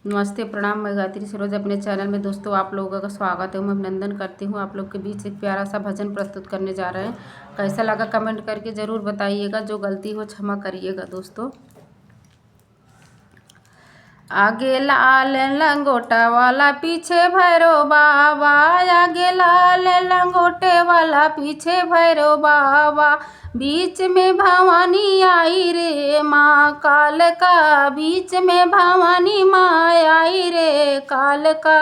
नमस्ते, प्रणाम। मैं गायत्री सरोज अपने चैनल में दोस्तों आप लोगों का स्वागत है। मैं अभिनंदन करती हूँ। आप लोग के बीच एक प्यारा सा भजन प्रस्तुत करने जा रहे हैं। कैसा लगा कमेंट करके ज़रूर बताइएगा। जो गलती हो क्षमा करिएगा दोस्तों। आगे लाल लंगोटा वाला पीछे भैरो बाबा, आगे लाल लंगोटे वाला पीछे भैरो बाबा, बीच में भवानी आई रे माँ काल का, बीच में भवानी माँ आई रे काल का।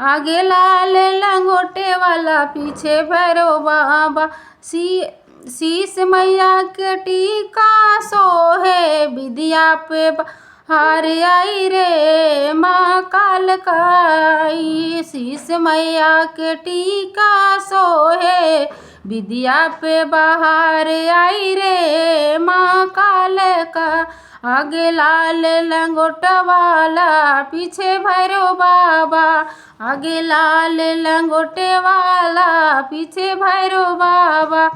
आगे लाल लंगोटे वाला पीछे भैरो बाबा, शीश मैया के टीका सोहे, विद्या पे हार आई रे माँ काल काई, शीश मैया के टीका सोहे, विद्या पे बाहर आई रे माँ काल का। आगे लाल लंगोटा वाला पीछे भैरो बाबा, आगे लाल लंगोटे वाला पीछे भैरो बाबा,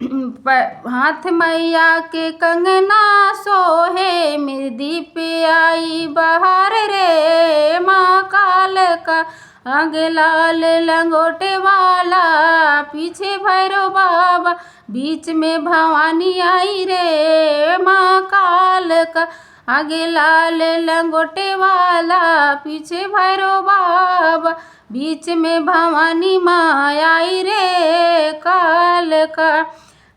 हाथ मैया के कंगना सोहे, मिर्दी पे आई बहार रे माँ काल का। आगे लाल लंगोटे वाला पीछे भैरो बाबा, बीच में भवानी आई रे माँ काल का। आगे लाल लंगोटे वाला पीछे भैरो बाबा, बीच में भवानी माँ आई रे काल का।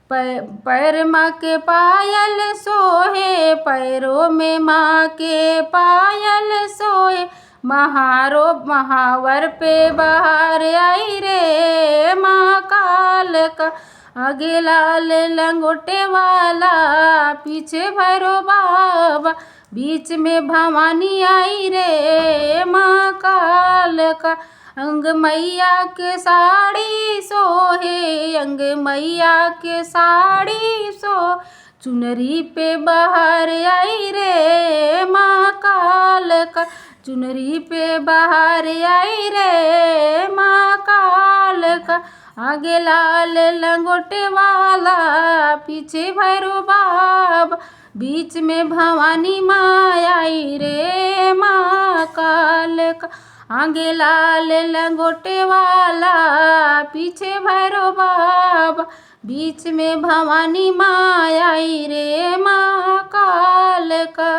पैर माँ के पायल सोहे, पैरों में माँ के पायल सोहे, महावर पे बाहर आई रे माँ काल का। आगे लाल लंगोटे वाला पीछे भैरो बाबा, बीच में भवानी आई रे माँ काल का। अंग मैया के साड़ी सोहे, अंग मैया के साड़ी सो, चुनरी पे बाहर आई रे माँ काल का, चुनरी पे बाहर आई रे माँ काल का। आगे लाल लंगोटे वाला पीछे भैरो बाबा, बीच में भवानी माँ आई रे माँ काल का। आगे लाल लंगोटे वाला पीछे भैरो बाबा, बीच में भवानी माँ आई रे माँ काल का।